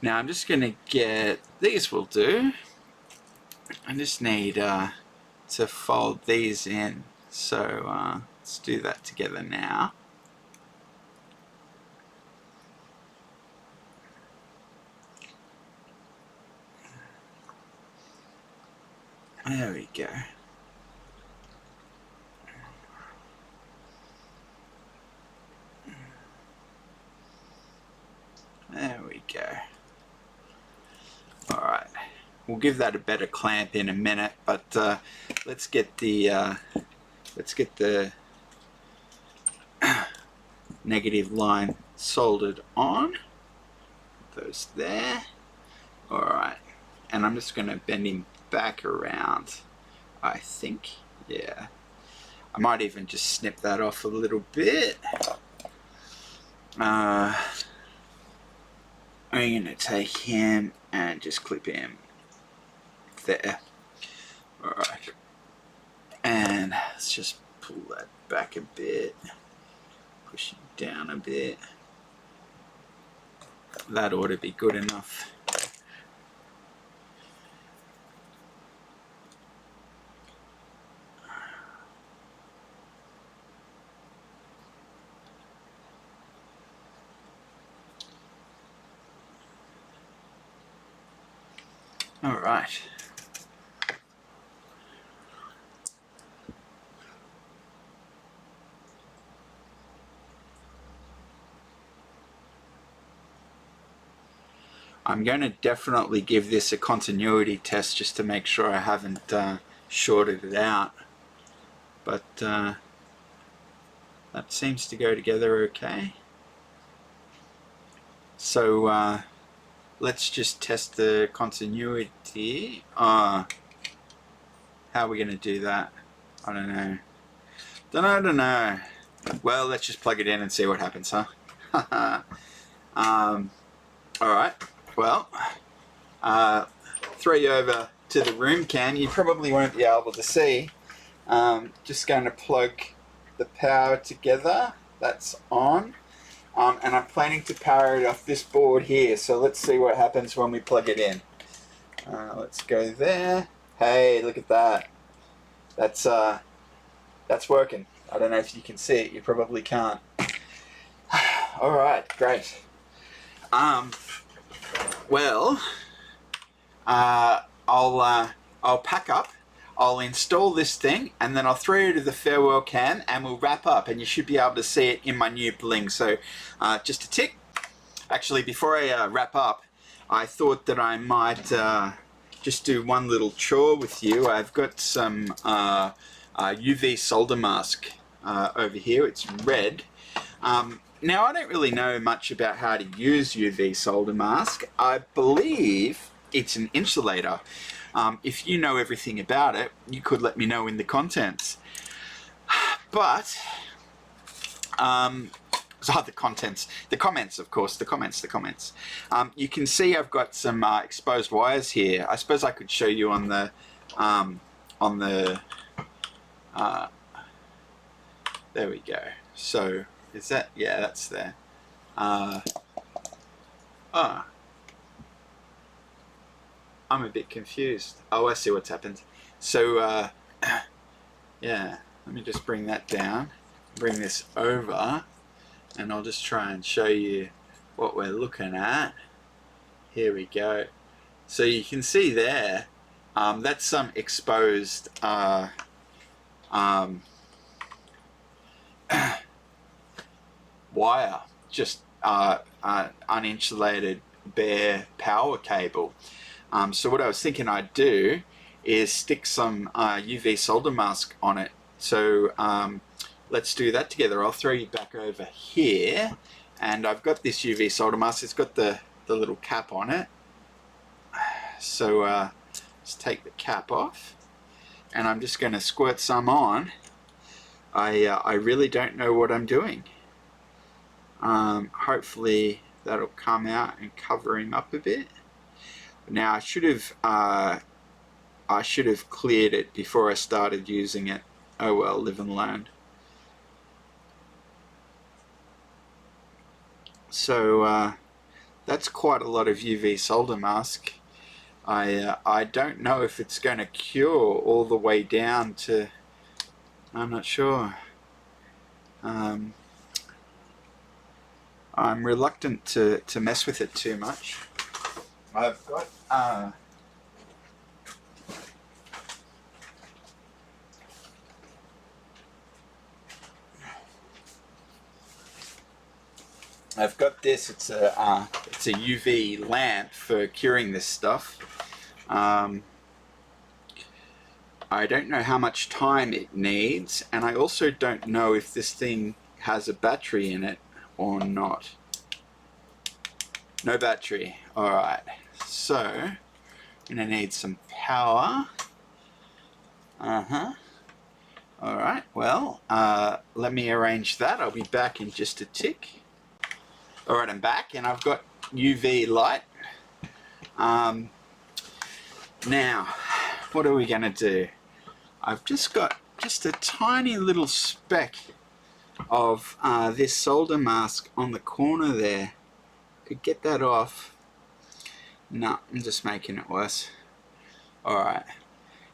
Now I'm just going to get, these will do. I just need to fold these in. So let's do that together now. There we go. go. All right. We'll give that a better clamp in a minute, but let's get the negative line soldered on. Those there. All right. And I'm just going to bend him back around, I think. Yeah. I might even just snip that off a little bit. I'm going to take him and just clip him there. Alright. And let's just pull that back a bit. Push him down a bit. That ought to be good enough. All right. I'm going to definitely give this a continuity test just to make sure I haven't shorted it out. But that seems to go together okay. So let's just test the continuity. How are we going to do that? I don't know. Don't know. Well, let's just plug it in and see what happens, huh? Alright, well, throw you over to the room cam. You probably won't be able to see. Just going to plug the power together. That's on. And I'm planning to power it off this board here. So let's see what happens when we plug it in. Let's go there. Hey, look at that. That's working. I don't know if you can see it. You probably can't. All right, great. Well, I'll pack up. I'll install this thing, and then I'll throw you to the farewell cam, and we'll wrap up, and you should be able to see it in my new bling. So, just a tick. Actually, before I wrap up, I thought that I might just do one little chore with you. I've got some UV solder mask over here. It's red. Now, I don't really know much about how to use UV solder mask. I believe it's an insulator. If you know everything about it, you could let me know in the contents. But, the comments, of course, the comments. You can see I've got some exposed wires here. I suppose I could show you on the, there we go. So, is that, yeah, that's there. I'm a bit confused. Oh, I see what's happened. So, yeah, let me just bring that down, bring this over, and I'll just try and show you what we're looking at. Here we go. So you can see there, that's some exposed wire, just uninsulated bare power cable. So what I was thinking I'd do is stick some UV solder mask on it. So let's do that together. I'll throw you back over here, and I've got this UV solder mask. It's got the little cap on it. So let's take the cap off, and I'm just going to squirt some on. I really don't know what I'm doing. Hopefully that'll come out and cover him up a bit. Now I should have cleared it before I started using it. Oh well, live and learn. So that's quite a lot of UV solder mask. I don't know if it's going to cure all the way down to, I'm not sure. I'm reluctant to mess with it too much. I've got this. It's a it's a UV lamp for curing this stuff. I don't know how much time it needs, and I also don't know if this thing has a battery in it or not. No battery. Alright, so I'm gonna need some power. Alright, well, let me arrange that. I'll be back in just a tick. Alright, I'm back, and I've got UV light. Now, what are we gonna do? I've just got just a tiny little speck of this solder mask on the corner there. Could get that off. No, I'm just making it worse. Alright.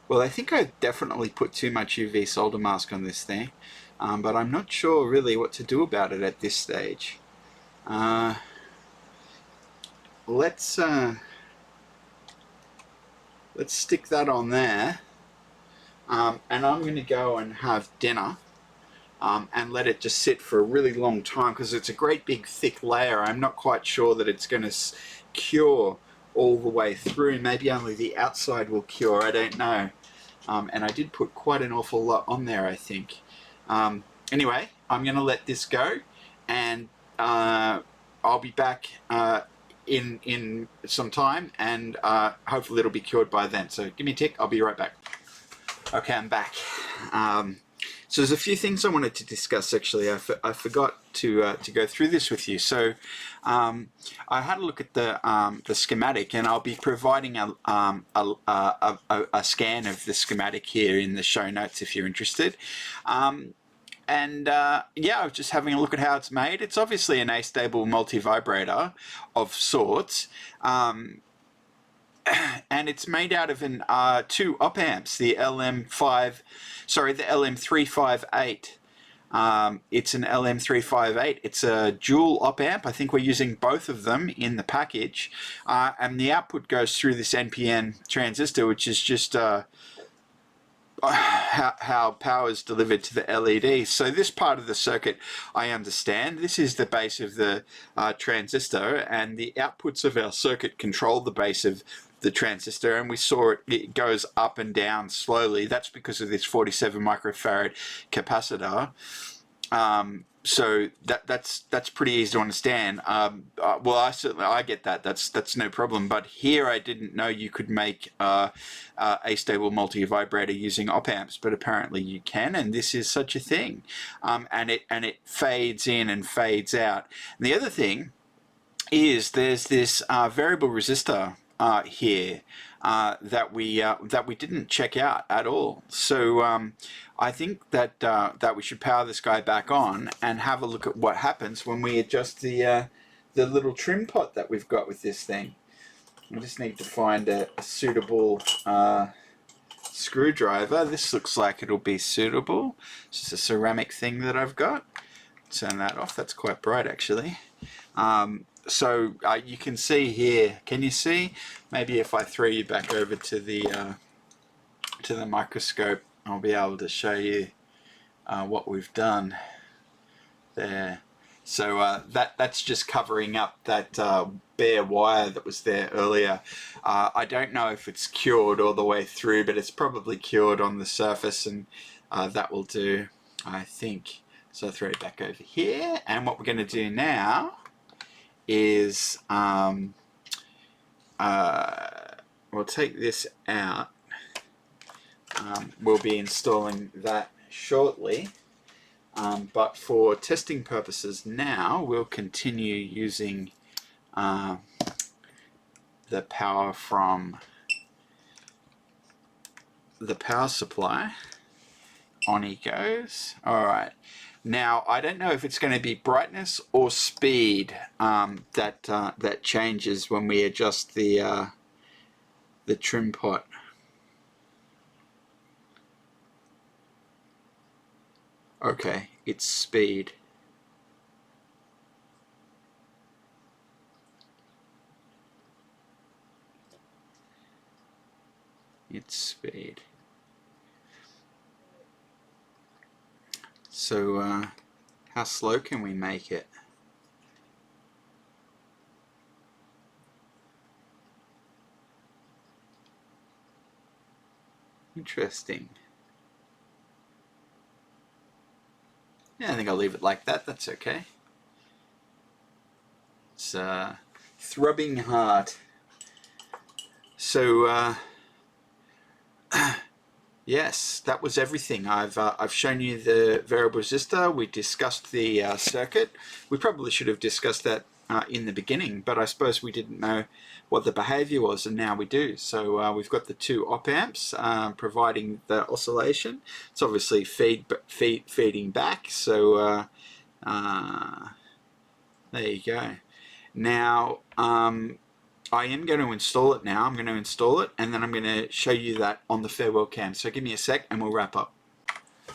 Well, I think I definitely put too much UV solder mask on this thing, but I'm not sure really what to do about it at this stage. Let's stick that on there. And I'm going to go and have dinner and let it just sit for a really long time, because it's a great big thick layer. I'm not quite sure that it's going to cure all the way through. Maybe only the outside will cure, I don't know. And I did put quite an awful lot on there, I think. Anyway, I'm going to let this go, and I'll be back in some time, and hopefully it'll be cured by then. So give me a tick, I'll be right back. Okay, I'm back. So there's a few things I wanted to discuss. Actually, I forgot to go through this with you. So I had a look at the schematic, and I'll be providing a scan of the schematic here in the show notes if you're interested. Yeah, I was just having a look at how it's made. It's obviously an astable multivibrator of sorts. And it's made out of two op amps, the LM358. It's an LM358. It's a dual op amp. I think we're using both of them in the package, and the output goes through this NPN transistor, which is just how power is delivered to the LED. So this part of the circuit, I understand. This is the base of the transistor, and the outputs of our circuit control the base of the transistor, and we saw it goes up and down slowly. That's because of this 47 microfarad capacitor. So that's pretty easy to understand. Well, I get that. That's no problem. But here I didn't know you could make a stable multivibrator using op amps, but apparently you can, and this is such a thing. And it fades in and fades out. And the other thing is there's this variable resistor here that we didn't check out at all. So I think that that we should power this guy back on and have a look at what happens when we adjust the little trim pot that we've got with this thing. I just need to find a suitable screwdriver. This looks like it'll be suitable. It's just a ceramic thing that I've got. Turn that off. That's quite bright actually. So you can see here. Can you see? Maybe if I throw you back over to the microscope, I'll be able to show you what we've done there. So that's just covering up that bare wire that was there earlier. I don't know if it's cured all the way through, but it's probably cured on the surface, and that will do, I think. So I'll throw it back over here, and what we're going to do now is we'll take this out. We'll be installing that shortly, but for testing purposes now we'll continue using the power from the power supply. On he goes. Alright, now I don't know if it's going to be brightness or speed that changes when we adjust the trim pot. Okay, it's speed. It's speed. So how slow can we make it? Interesting. Yeah, I think I'll leave it like that. That's okay. It's throbbing heart. So yes, that was everything. I've shown you the variable resistor. We discussed the circuit. We probably should have discussed that in the beginning, but I suppose we didn't know what the behavior was, and now we do. So we've got the two op amps providing the oscillation. It's obviously feeding back. So there you go. Now I am going to install it now. I'm going to install it, and then I'm going to show you that on the farewell cam. So give me a sec and we'll wrap up.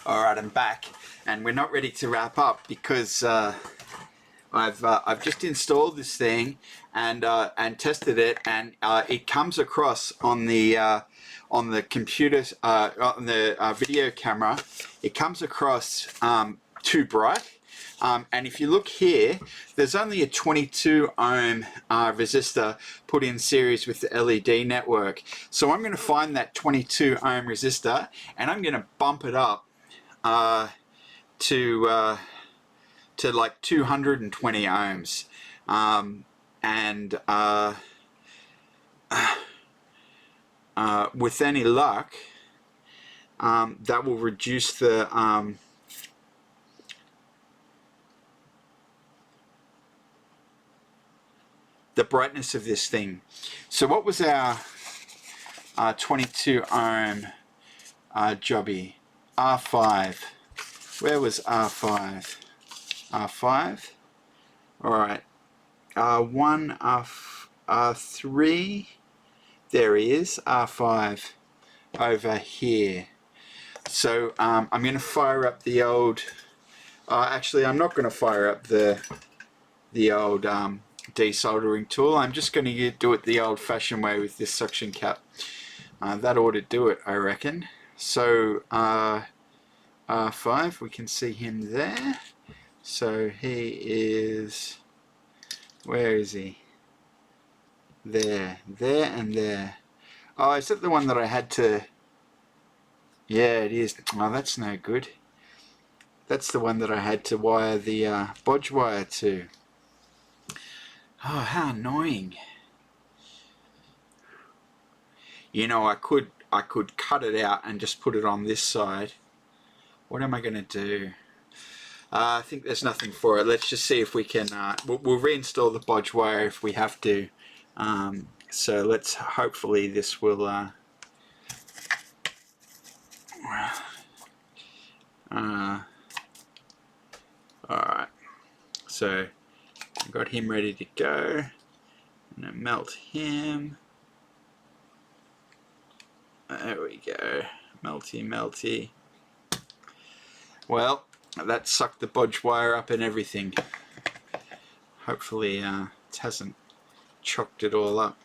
Alright, I'm back, and we're not ready to wrap up because I've just installed this thing and tested it, and it comes across on the computer, on the video camera, it comes across too bright. And if you look here, there's only a 22 ohm resistor put in series with the LED network. So I'm going to find that 22 ohm resistor, and I'm going to bump it up to like 220 ohms. With any luck, that will reduce the brightness of this thing. So what was our 22 ohm jobby? R5. Where was R5? R5. Alright. R1, R3. There he is. R5 over here. So I'm going to fire up the old... actually, I'm not going to fire up the old desoldering tool. I'm just going to do it the old-fashioned way with this suction cap. That ought to do it, I reckon. So R5, we can see him there. So he is, where is he? There, and there. Oh, is that the one that I had to, yeah, it is. Oh, that's no good. That's the one that I had to wire the bodge wire to. Oh, how annoying. You know, I could cut it out and just put it on this side. What am I going to do? I think there's nothing for it. Let's just see if we can... we'll reinstall the bodge wire if we have to. So let's... Hopefully this will... Alright. So... I've got him ready to go. I'm going to melt him. There we go. Melty, melty. Well, that sucked the bodge wire up and everything. Hopefully it hasn't chocked it all up.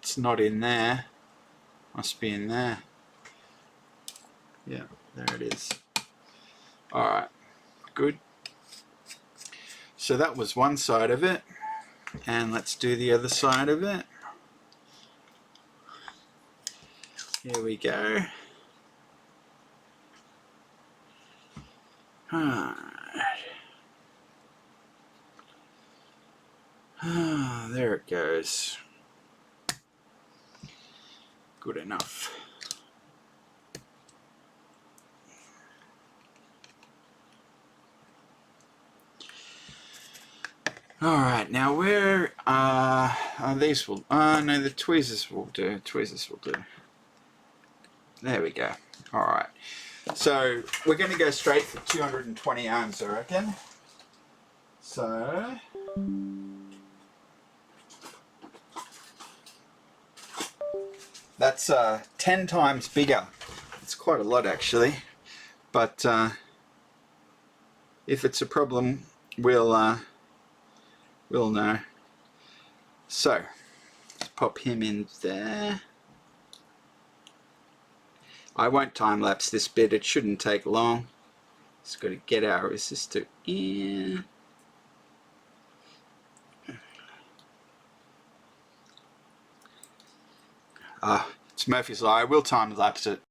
It's not in there. Must be in there. Yeah, there it is. Alright, good. So that was one side of it. And let's do the other side of it. Here we go. There it goes. Good enough. Alright, now where these will, no, the tweezers will do, There we go. Alright, so we're going to go straight for 220 ohms, I reckon. So, that's 10 times bigger. It's quite a lot actually, but if it's a problem, we'll know. So, let's pop him in there. I won't time lapse this bit, it shouldn't take long. Just got to get our resistor in. It's Murphy's Law. I will time lapse it.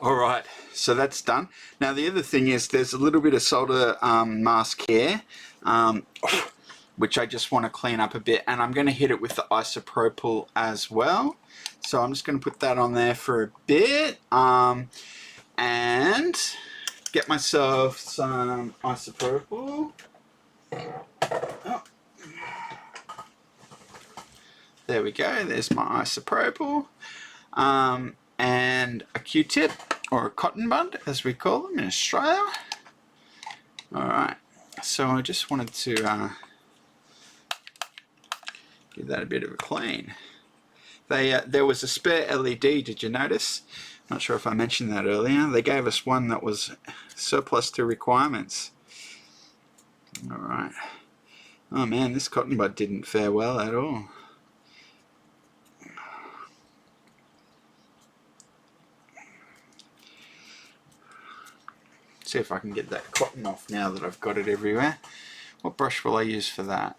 Alright, so that's done. Now the other thing is there's a little bit of solder mask here, which I just want to clean up a bit, and I'm going to hit it with the isopropyl as well. So I'm just going to put that on there for a bit, and get myself some isopropyl. Oh. There we go, there's my isopropyl. And a Q-tip, or a cotton bud as we call them in Australia. Alright, so I just wanted to give that a bit of a clean. There was a spare LED, did you notice? Not sure if I mentioned that earlier. They gave us one that was surplus to requirements. Alright. Oh man, this cotton bud didn't fare well at all. See if I can get that cotton off now that I've got it everywhere. What brush will I use for that?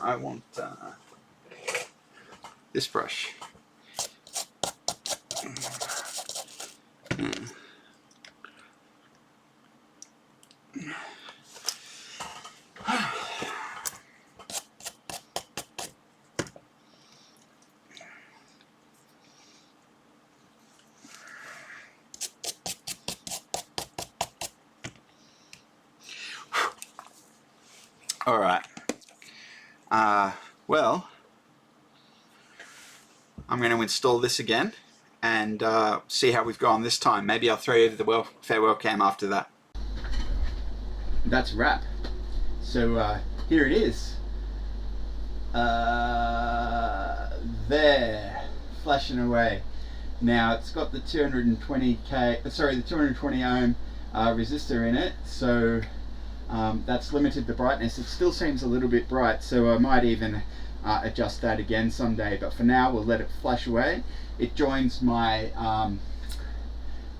I want this brush. Alright, well, I'm going to install this again and see how we've gone this time. Maybe I'll throw you to the farewell cam after that. That's a wrap. So here it is. There, flashing away. Now it's got the 220 ohm resistor in it, so that's limited the brightness. It still seems a little bit bright, so I might even adjust that again someday, but for now we'll let it flash away. It joins my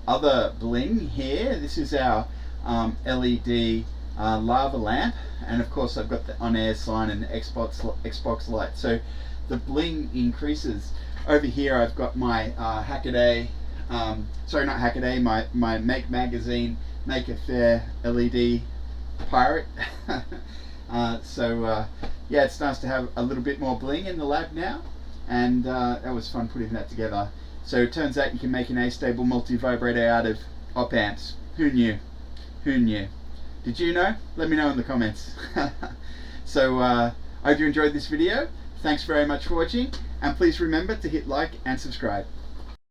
other bling here. This is our LED lava lamp, and of course I've got the on-air sign and the Xbox light, so the bling increases. Over here I've got my Hackaday, sorry, not Hackaday, my Make Magazine Make a Fair LED pirate. Yeah, it's nice to have a little bit more bling in the lab now, and that was fun putting that together. So it turns out you can make an A-stable multi-vibrator out of op amps. Who knew? Who knew? Did you know? Let me know in the comments. So I hope you enjoyed this video. Thanks very much for watching, and please remember to hit like and subscribe.